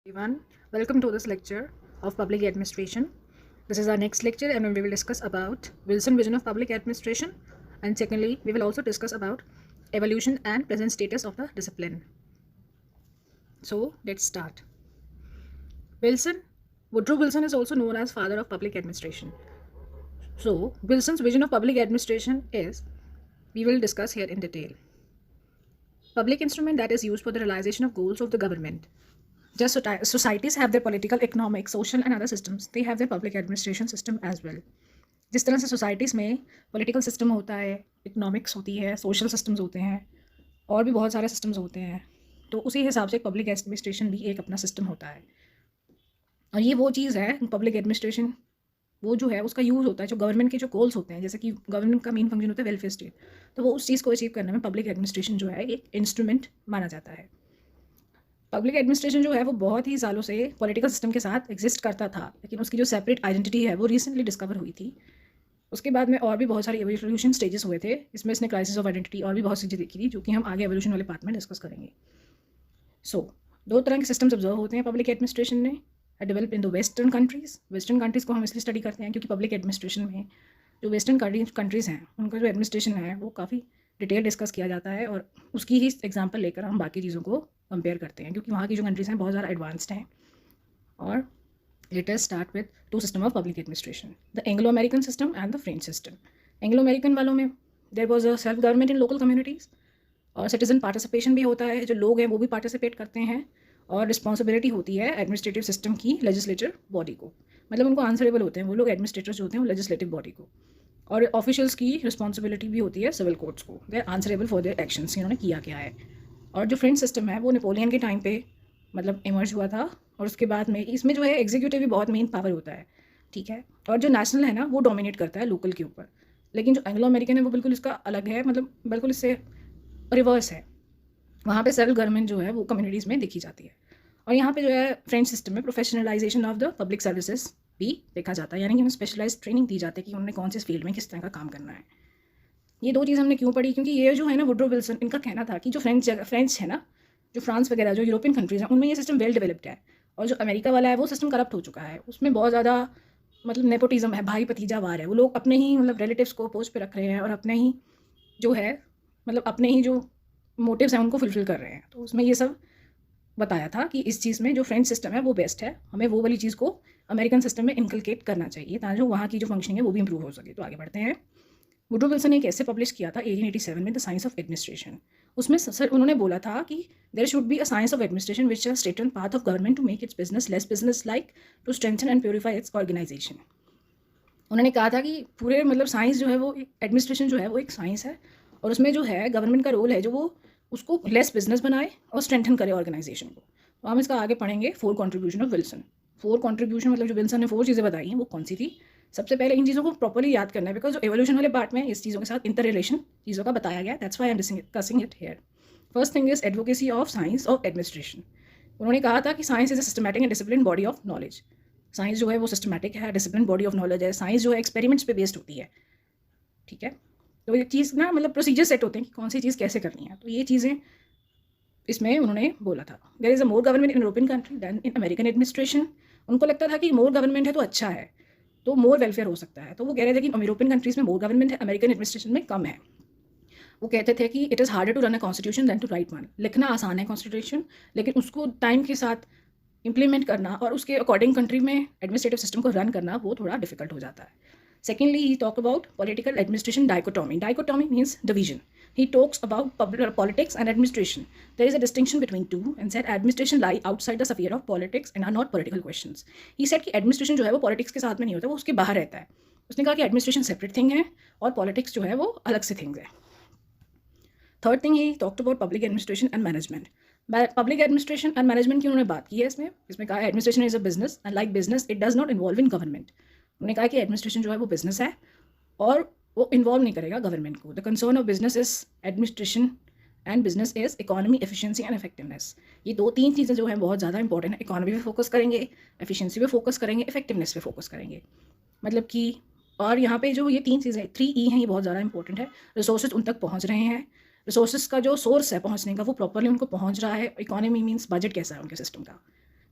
Everyone, welcome to this lecture of public administration. This is our next lecture, and we will discuss about Wilson vision of public administration, and secondly, we will also discuss about evolution and present status of the discipline. So let's start. Wilson, Woodrow Wilson is also known as father of public administration. So Wilson's vision of public administration is we will discuss here in detail. Public instrument that is used for the realization of goals of the government. Just societies have their political, economic, social and other systems. They have their public administration system as well. जिस तरह से societies में political system होता है, economics होती है, social systems होते हैं और भी बहुत सारे सिस्टम्स होते हैं, तो उसी हिसाब से पब्लिक एडमिनिस्ट्रेशन भी एक अपना सिस्टम होता है। और ये वो चीज़ है, पब्लिक एडमिनिस्ट्रेशन वो जो है उसका यूज़ होता है जो गवर्नमेंट के जो गोल्स होते हैं, जैसे कि गवर्नमेंट का मेन फंक्शन होता है वेलफेयर स्टेट, तो वो उस चीज़ को अचीव करने में पब्लिक एडमिनिस्ट्रेशन जो है एक इंस्ट्रूमेंट माना जाता है। पब्लिक एडमिनिस्ट्रेशन जो है वो बहुत ही सालों से पॉलिटिकल सिस्टम के साथ एग्जिस्ट करता था, लेकिन उसकी जो सेपरेट आइडेंटिटी है वो रिसेंटली डिस्कवर हुई थी। उसके बाद में और भी बहुत सारे एवोल्यूशन स्टेजेस हुए थे, इसमें इसने क्राइसिस ऑफ आइडेंटिटी और भी बहुत सी चीज़ें देखी थी जो कि हम आगे एवोल्यूशन वाले पार्ट में डिस्कस करेंगे। सो दो तरह के सिस्टम्स ऑब्जर्व होते हैं पब्लिक एडमिनिस्ट्रेशन में, develop in the western countries. Western countries को हम इसलिए स्टडी करते हैं क्योंकि पब्लिक एडमिनिस्ट्रेशन में जो वेस्टर्न कंट्रीज़ हैं उनका जो एडमिनिस्ट्रेशन है वो काफ़ी डिटेल डिस्कस किया जाता है और उसकी ही एग्जांपल लेकर हम बाकी चीज़ों को कंपेयर करते हैं, क्योंकि वहाँ की जो कंट्रीज़ हैं बहुत ज़्यादा एडवांस्ड हैं। और let us start with two system of public administration, the Anglo American system and the French system. Anglo American वालों में there was a self government in local communities और सिटीजन पार्टिसिपेशन भी होता है, जो लोग हैं वो भी पार्टिसिपेट करते हैं और रिस्पॉन्सिबिलिटी होती है एडमिनिस्ट्रेटिव सिस्टम की लेजिस्लेटिव बॉडी को, मतलब उनको आंसरेबल होते हैं वो लोग एडमिनिस्ट्रेटर्स जो होते हैं वो लेजिस्लेटिव बॉडी को, और ऑफिशियल्स की रिस्पॉन्सिबिलिटी भी होती है सिविल कोर्ट्स को, they are answerable for their actions, इन्होंने किया क्या है। और जो फ्रेंच सिस्टम है वो नेपोलियन के टाइम पे मतलब इमर्ज हुआ था, और उसके बाद में इसमें जो है एग्जीक्यूटिव भी बहुत मेन पावर होता है, ठीक है, और जो नेशनल है ना वो डोमिनेट करता है लोकल के ऊपर। लेकिन जो एंग्लो अमेरिकन है वो बिल्कुल इसका अलग है, मतलब बिल्कुल इससे रिवर्स है। वहाँ पे सेल्फ गवर्नमेंट जो है वो कम्युनिटीज़ में देखी जाती है। और यहाँ पे जो है फ्रेंच सिस्टम में professionalisation of the public services भी देखा जाता है, यानी कि उन्हें स्पेशलाइज ट्रेनिंग दी जाती है कि उन्होंने कौन से फील्ड में किस तरह का काम करना है। ये दो चीज़ हमने क्यों पढ़ी, क्योंकि ये जो है ना वुड्रो विल्सन, इनका कहना था कि जो फ्रेंच है ना, जो फ्रांस वगैरह जो यूरोपियन कंट्रीज़ हैं उनमें ये सिस्टम वेल डेवलप्ड है, और जो अमेरिका वाला है वो सिस्टम करप्ट हो चुका है, उसमें बहुत ज़्यादा मतलब नेपोटिज्म है, भाई भतीजा वार है, वो लोग अपने ही मतलब रिलेटिव्स को पोस्ट पे रख रहे हैं और अपने ही जो है मतलब अपने ही जो मोटिव्स हैं उनको फुलफिल कर रहे हैं। तो उसमें ये सब बताया था कि इस चीज़ में जो फ्रेंच सिस्टम है वो बेस्ट है, हमें वो वाली चीज़ को अमेरिकन सिस्टम में इनकलकेट करना चाहिए ताकि जो वहाँ की जो फंक्शनिंग है वो भी इंप्रूव हो सके। तो आगे बढ़ते हैं। वुड्रो विल्सन ने एक ऐसे पब्लिश किया था 1887 में, द साइंस ऑफ एडमिनिस्ट्रेशन। उसमें सर उन्होंने बोला था कि there should be a science of administration which straighten path of government to make its business less business like, to strengthen and purify its organisation. उन्होंने कहा था कि पूरे मतलब साइंस जो है वो एडमिनिस्ट्रेशन जो है वो एक साइंस है, और उसमें जो है गवर्नमेंट का रोल है जो वो उसको लेस बिजनेस बनाए और स्ट्रेंथन करे ऑर्गेनाइजेशन को। तो हम इसका आगे पढ़ेंगे 4 कॉन्ट्रीब्यूशन ऑफ विल्सन। 4 कॉन्ट्रीब्यूशन मतलब जो विल्सन ने 4 चीज़ें बताई हैं वो कौन सी थी। सबसे पहले इन चीज़ों को प्रॉपर्ली याद करना है, बिकॉज जो एवोल्यूशन वाले पार्ट में इस चीज़ों के साथ इंटर रिलेशन चीज़ों का बताया गया, that's why I am discussing it here. First thing is advocacy of science of administration. उन्होंने कहा था कि science is a systematic and discipline body of knowledge. Science जो है वो सिस्टमैटिक है, डिसिप्लिन बॉडी ऑफ नॉलेज है। साइंस जो है एक्सपेरिमेंट्स पे बेस्ड होती है, ठीक है। तो ये चीज़ ना मतलब प्रोसीजर सेट होते हैं कि कौन सी चीज़ कैसे करनी है, तो ये चीज़ें इसमें उन्होंने बोला था। There is a more government in European country than in American administration. उनको लगता था कि मोर गवर्नमेंट है तो अच्छा है, तो मोर वेलफेयर हो सकता है, तो वो कह रहे थे कि यूरोपियन कंट्रीज़ में मोर गवर्नमेंट है, अमेरिकन एडमिनिस्ट्रेशन में कम है। वो कहते थे कि it is harder to run a constitution than to write one. लिखना आसान है कॉन्स्टिट्यूशन, लेकिन उसको टाइम के साथ इम्प्लीमेंट करना और उसके अकॉर्डिंग कंट्री में एडमिनिस्ट्रेटिव सिस्टम को रन करना वो थोड़ा डिफिकल्ट हो जाता है। Secondly, he talked about political administration dichotomy. Dichotomy means division. He talks about politics and administration. There is a distinction between two and said administration lie outside the sphere of politics and are not political questions. He said कि administration जो है वो politics के साथ में नहीं होता, वो उसके बाहर रहता है। उसने कहा कि administration separate thing है और politics जो है वो अलग से things है। Third thing, he talked about public administration and management. Public administration and management की उन्होंने बात की है इसमें कहा है administration is a business and like business it does not involve in government. उन्होंने कहा कि एडमिनिस्ट्रेशन जो है वो बिजनेस है और वो इन्वॉल्व नहीं करेगा गवर्नमेंट को। The concern of business is administration and business is economy, efficiency and effectiveness. ये 2-3 चीज़ें जो हैं बहुत ज़्यादा इंपॉर्टेंट है। इकोनॉमी पे फोकस करेंगे, एफिशिएंसी पे फोकस करेंगे, इफेक्टिवनेस पे फोकस करेंगे, मतलब कि और यहाँ पे जो ये 3 चीज़ें 3E हैं ये बहुत ज़्यादा इंपॉर्टेंट है। रिसोर्सेज उन तक पहुँच रहे हैं, रिसोर्सेज का जो सोर्स है पहुँचने का वो प्रॉपरली उनको पहुँच रहा है। इकोनॉमी मीन्स बजट कैसा है उनके सिस्टम का,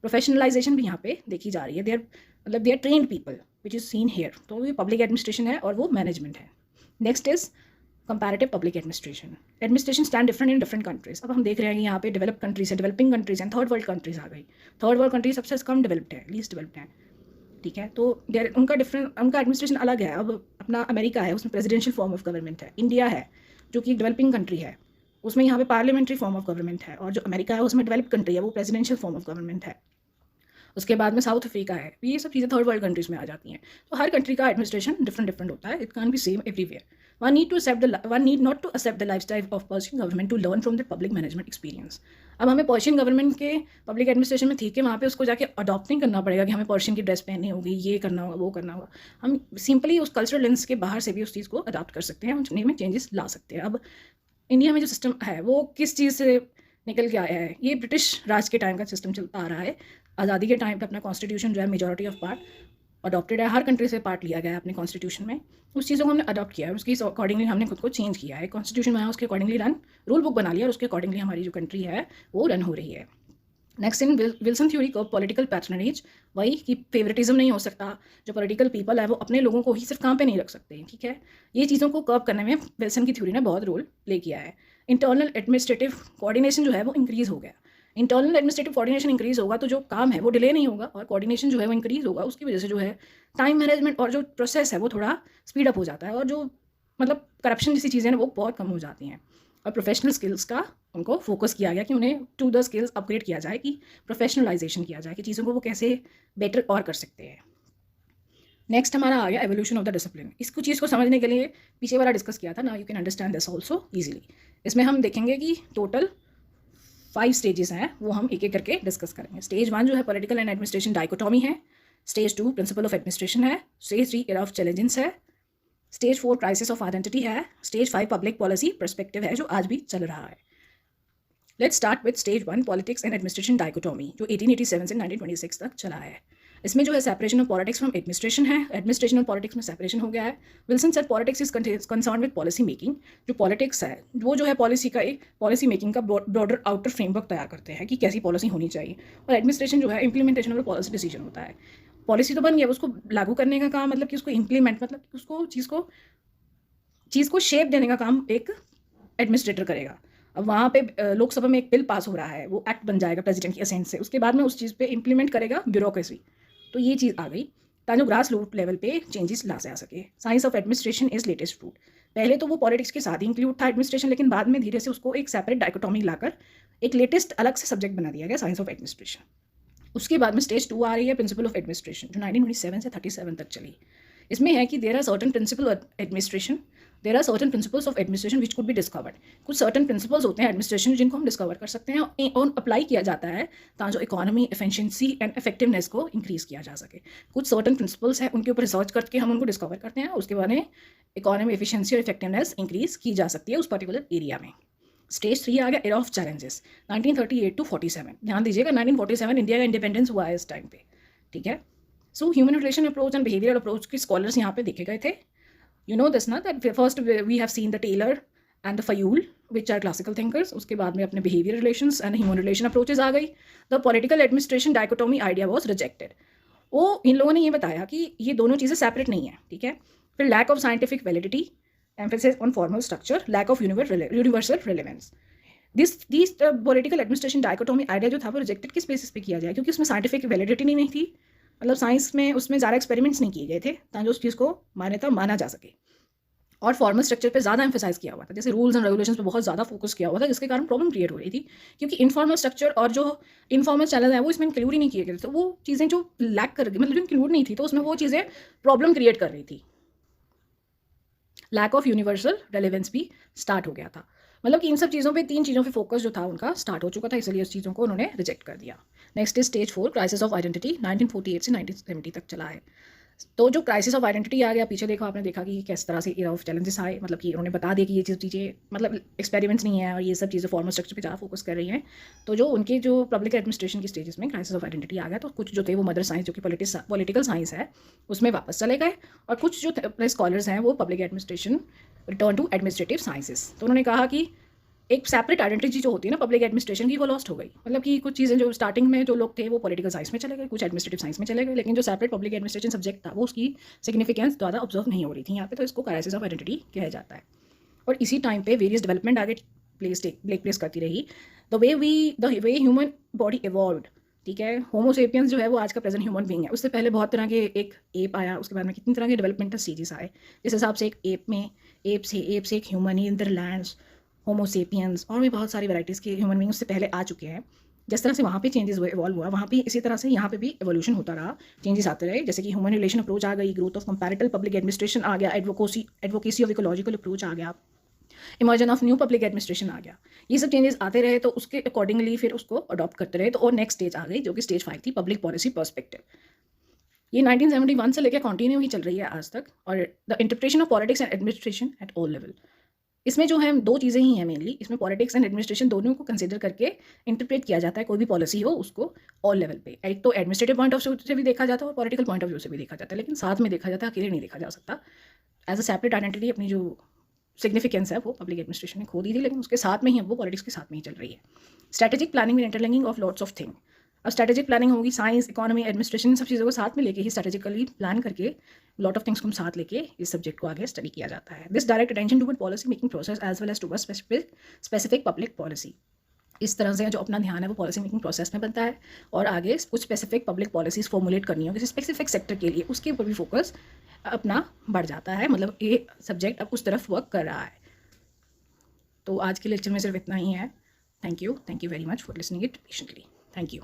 प्रोफेशनलाइजेशन भी यहाँ पे देखी जा रही है। They are trained people which is seen here. तो ये पब्लिक एडमिनिस्ट्रेशन है और वो मैनेजमेंट है। Next is comparative public administration stand different in different countries. अब हम देख रहे हैं कि यहाँ पे डेवलप कंट्रीज है, डेवलपिंग कंट्रीज हैं, थर्ड वर्ल्ड कंट्रीज आ गई। थर्ड वर्ल्ड कंट्रीज सबसे कम डेवलप्ड है, लीस्ट डेवलप्ड है, ठीक है। तो उनका एडमिनिस्ट्रेशन अलग है। अब अपना अमेरिका है, उसमें प्रेसिडेंशियल फॉर्म ऑफ गवर्नमेंट है। इंडिया है जो कि डेवलपिंग कंट्री है, उसमें यहाँ पे पार्लियामेंट्री फॉर्म ऑफ गवर्नमेंट है। और जो अमेरिका है उसमें डेवलप कंट्री है, वो प्रेसिडेंशियल फॉर्म ऑफ गवर्नमेंट है। उसके बाद में साउथ अफ्रीका है। ये सब चीज़ें थर्ड वर्ल्ड कंट्रीज़ में आ जाती हैं। तो हर कंट्री का एडमिनिस्ट्रेशन डिफरेंट होता है। It can be same everywhere. One need not to accept the lifestyle of Persian government to learn from the public management experience. अब हमें पर्शियन गवर्नमेंट के पब्लिक एडमिनिस्ट्रेशन में थी कि वहाँ पे उसको जाके अडॉप्ट नहीं करना पड़ेगा कि हमें पर्शियन की ड्रेस पहननी होगी, ये करना होगा, वो करना होगा। हम सिंपली उस कल्चरल लेंस के बाहर से भी उस चीज़ को अडॉप्ट कर सकते हैं, उनमें में चेंजेस ला सकते हैं। अब इंडिया में जो सिस्टम है वो किस चीज़ से निकल के आया है? ये ब्रिटिश राज के टाइम का सिस्टम चलता आ रहा है। आज़ादी के टाइम पे अपना कॉन्स्टिट्यूशन जो है मेजॉरिटी ऑफ पार्ट अडॉप्टेड है। हर कंट्री से पार्ट लिया गया है अपने कॉन्स्टिट्यूशन में। उस चीज़ों को हमने अडॉप्ट किया है, उसके अकॉर्डिंगली हमने खुद को चेंज किया है। कॉन्स्टिट्यूशन में उसके अकॉर्डिंगली रन रूल बुक बना लिया और उसके अकॉर्डिंगली हमारी जो कंट्री है वो रन हो रही है। नेक्स्ट इन विल्सन थ्योरी को पॉलिटिकल पैटर्नेज, वही कि फेवरेटिज्म नहीं हो सकता। जो पॉलिटिकल पीपल है वो अपने लोगों को ही सिर्फ काम पे नहीं रख सकते, ठीक है। ये चीज़ों को कर्व करने में विल्सन की थ्योरी ने बहुत रोल प्ले किया है। इंटरनल एडमिनिस्ट्रेटिव कोऑर्डिनेशन जो है वो इंक्रीज़ हो गया। इंटरनल एडमिनिस्ट्रेटिव कोऑर्डिनेशन इंक्रीज़ होगा तो जो काम है वो डिले नहीं होगा और कोऑर्डिनेशन जो है वो इंक्रीज़ होगा। उसकी वजह से जो है टाइम मैनेजमेंट और जो प्रोसेस है वो थोड़ा स्पीड अप हो जाता है और जो मतलब करप्शन जैसी चीज़ें हैं वो बहुत कम हो जाती हैं। और प्रोफेशनल स्किल्स का उनको फोकस किया गया कि उन्हें टू द स्किल्स अपग्रेड किया जाए, कि प्रोफेशनलाइजेशन किया जाए, कि चीज़ों को वो कैसे बेटर और कर सकते हैं। नेक्स्ट हमारा आ गया एवोल्यूशन ऑफ द डिसिप्लिन। इसको चीज़ को समझने के लिए पीछे वाला डिस्कस किया था ना, you can understand this also easily. इसमें हम देखेंगे कि टोटल 5 स्टेजेस हैं, वो हम एक एक करके डिस्कस करेंगे। स्टेज 1 जो है पॉलिटिकल एंड एडमिनिस्ट्रेशन डाइकोटॉमी है। स्टेज 2 प्रिंसिपल ऑफ एडमिनिस्ट्रेशन है। स्टेज 3 एरा ऑफ चैलेंजेस है। स्टेज 4 क्राइसिस ऑफ आइडेंटिटी है। स्टेज 5 पब्लिक पॉलिसी पर्सपेक्टिव है जो आज भी चल रहा है। Let's start with stage 1 politics and administration dichotomy, जो 1887 से 1926 तक चला है। इसमें जो है separation of politics from administration है। एडमिनिस्ट्रेशन और पॉलिटिक्स में सेपरेशन हो गया है। Wilson sir politics is concern with policy making. जो पॉलिटिक्स है वो जो है पॉलिसी मेकिंग का ब्रॉडर आउटर फ्रेमवर्क तैयार करते हैं कि कैसी पॉलिसी होनी चाहिए। और एडमिनिस्ट्रेशन जो है इंप्लीमेंटेशन ऑफ पॉलिसी डिसीजन होता है। पॉलिसी तो बन गया, उसको लागू करने का काम, मतलब कि उसको इंप्लीमेंट, मतलब कि उसको चीज़ को शेप देने का काम एक एडमिनिस्ट्रेटर करेगा। अब वहाँ पे लोकसभा में एक बिल पास हो रहा है, वो एक्ट बन जाएगा प्रेसिडेंट की असेंट से। उसके बाद में उस चीज़ पे इंप्लीमेंट करेगा ब्यूरोक्रेसी। तो ये चीज़ आ गई ताकि जो ग्रास रूट लेवल पे चेंजेस ला जा सके। Science of administration is latest root. पहले तो वो पॉलिटिक्स के साथ ही इंक्लूड था एडमिनिस्ट्रेशन, लेकिन बाद में धीरे से उसको एक सेपरेट डाइकोटॉमी लाकर एक लेटेस्ट अलग से सब्जेक्ट बना दिया गया, साइंस ऑफ एडमिनिस्ट्रेशन। उसके बाद में स्टेज 2 आ रही है प्रिंसिपल ऑफ एडमिनिस्ट्रेशन, जो 1927 से 37 तक चली। इसमें है कि there are certain principle of administration, there are certain principles of administration which could be discovered. कुछ सर्टेन प्रिंसिपल्स होते हैं एडमिनिस्ट्रेशन जिनको हम डिस्कवर कर सकते हैं और अप्लाई किया जाता है ताकि जो इकोनॉमी, एफिशिएंसी एंड इफेक्टिवनेस को इंक्रीज़ किया जा सके। कुछ सर्टेन प्रिंसिपल्स हैं, उनके ऊपर रिसर्च करके हम उनको डिस्कवर करते हैं, उसके बाद में इकोनॉमी, एफिशिएंसी और इफेक्टिवनेस इंक्रीज़ की जा सकती है उस पर्टिकुलर एरिया में। स्टेज 3 आ गया एरा ऑफ चैलेंजेस, 1938 टू 47। ध्यान दीजिएगा 1947 इंडिया का इंडिपेंडेंस हुआ है इस टाइम पे, ठीक है। So human relation approach and behaviour approach के स्कॉलर्स यहाँ पे देखे गए थे। You know this ना, that first we have seen the Taylor and the Fayol which are classical thinkers। उसके बाद में अपने behavior relations and human relation approaches आ गई। The political administration dichotomy idea was rejected। वो इन लोगों ने ये बताया कि ये दोनों चीज़ें separate नहीं है, ठीक है। फिर lack of scientific validity, emphasis on formal structure, lack of universal relevance। This political administration dichotomy idea जो था वो rejected किस basis पे किया जाए, क्योंकि उसमें scientific validity नहीं थी, मतलब साइंस में उसमें ज़्यादा एक्सपेरिमेंट्स नहीं किए गए थे ताकि उस चीज़ को मान्यता माना जा सके। और फॉर्मल स्ट्रक्चर पे ज़्यादा एम्फेसाइज किया हुआ था, जैसे रूल्स एंड रेगुलेशंस पे बहुत ज़्यादा फोकस किया हुआ था, जिसके कारण प्रॉब्लम क्रिएट हो रही थी, क्योंकि इनफॉर्मल स्ट्रक्चर और जो इनफॉर्मल चैनल है वो इसमें इंक्लूड ही नहीं किए गए। तो वो चीज़ें जो लैक कर गई, मतलब जो इंक्लूड नहीं थी, तो उसमें वो चीज़ें प्रॉब्लम क्रिएट कर रही थी। लैक ऑफ यूनिवर्सल रेलेवेंस भी स्टार्ट हो गया था, मतलब कि इन सब चीज़ों पे 3 चीज़ों पे फोकस जो था उनका स्टार्ट हो चुका था, इसलिए उस चीज़ों को उन्होंने रिजेक्ट कर दिया। Next is stage 4 crisis of identity, 1948 से 1970 तक चला है। तो जो क्राइसिस ऑफ आइडेंटिटी आ गया, पीछे देखो आपने देखा कि किस तरह से एरा ऑफ चैलेंजेस आए, मतलब कि उन्होंने बता दिया कि ये चीज़ें मतलब एक्सपेरिमेंट्स नहीं है और ये सब चीज़ें फॉर्मल स्ट्रक्चर पे ज़्यादा फोकस कर रही हैं। तो जो उनके जो पब्लिक एडमिनिस्ट्रेशन की स्टेजेस में क्राइसिस ऑफ आइडेंटिटी आ गया, तो कुछ जो थे वो मदर साइंस जो कि पॉलिटिकल साइंस है उसमें वापस चले गए, और कुछ जो स्कॉलर्स हैं वो public administration return to administrative sciences. तो उन्होंने कहा कि एक सेपरेट आइडेंटिटी जो होती है ना पब्लिक एडमिनिस्ट्रेशन की, वो लॉस्ट हो गई। मतलब कि कुछ चीज़ें जो स्टार्टिंग में जो लोग थे वो पॉलिटिकल साइंस में चले गए, कुछ एडमिनिस्ट्रेटिव साइंस में चले गए, लेकिन जो सेपरेट पब्लिक एडमिनिस्ट्रेशन सब्जेक्ट था वो उसकी सिग्निफिकेंस ज़्यादा ऑब्जर्व नहीं हो रही थी यहाँ पे, तो इसको क्राइसिस ऑफ आइडेंटिटी कहा जाता है। और इसी टाइम पे वेरियस डेवलपमेंट आगे प्लेस करती रही। The way human body evolved, ठीक है, होमोसेपियंस जो है वो आज का प्रेजेंट ह्यूमन बीइंग है। उससे पहले बहुत तरह के एक एप आया, उसके बाद में कितनी तरह के डेवलपमेंटल स्टेजेस आए, जिस हिसाब से एक एप से एक ह्यूमन, नीदरलैंड्स, होमोसेपियंस, और भी बहुत सारी वैराइटीज़ के ह्यूमन बींग उससे पहले आ चुके हैं। जिस तरह से वहाँ पे चेंजेस हुए, इवॉल्व हुआ, वहाँ पे इसी तरह से यहाँ पे भी एवोल्यूशन होता रहा, चेंजेस आते रहे। जैसे कि ह्यूमन रिलेशन अप्रोच आ गई, growth of comparative public administration आ गया, एडवोकेसी ऑफ इकोलॉजिकल अप्रोच आ गया, emergence of new public administration आ गया। ये सब चेंजेस आते रहे, तो उसके अकॉर्डिंगली फिर उसको अडॉप्ट करते रहे। तो और नेक्स्ट स्टेज आ गई जो कि स्टेज 5 थी, पब्लिक पॉलिसी पर्सपेक्टिव। ये 1971 से लेकर कंटिन्यू ही चल रही है आज तक। और the interpretation of politics and administration at all level, इसमें जो है दो चीज़ें ही हैं मेनली, इसमें पॉलिटिक्स एंड एडमिनिस्ट्रेशन दोनों को कंसिडर करके इंटरप्रेट किया जाता है। कोई भी पॉलिसी हो उसको ऑल लेवल पे, एक तो एडमिनिस्ट्रेटिव पॉइंट ऑफ व्यू से भी देखा जाता है और पॉलिटिकल पॉइंट ऑफ व्यू से भी देखा जाता है, लेकिन साथ में देखा जाता है, अकेले नहीं देखा जा सकता। एज अ सेपरेट आइडेंटिटी अपनी जो सिग्निफिकेंस है वो पब्लिक एडमिनिस्ट्रेशन ने खो दी थी, लेकिन उसके साथ में ही अब वो पॉलिटिक्स के साथ में ही चल रही है। स्ट्रेटेजिक प्लानिंग में interlinking of lots of thing. अब स्ट्रेटेजिक प्लानिंग होगी, साइंस, इकोनॉमी, एडमिनिस्ट्रेशन, इन सब चीज़ों को साथ में लेके ही स्ट्रेटेजिकली प्लान करके लॉट ऑफ थिंग्स को साथ लेके इस सब्जेक्ट को आगे स्टडी किया जाता है। This direct attention toward policy making process as well as toward specific public policy. इस तरह से जो अपना ध्यान है वो पॉलिसी मेकिंग प्रोसेस में बनता है, और आगे कुछ स्पेसिफिक पब्लिक पॉलिसीज फॉर्मुलेट करनी हो किसी स्पेसिफिक सेक्टर के लिए, उसके ऊपर भी फोकस अपना बढ़ जाता है। मतलब ये सब्जेक्ट अब उस तरफ वर्क कर रहा है। तो आज के लेक्चर में सिर्फ इतना ही है। Thank you very much for listening it patiently. Thank you.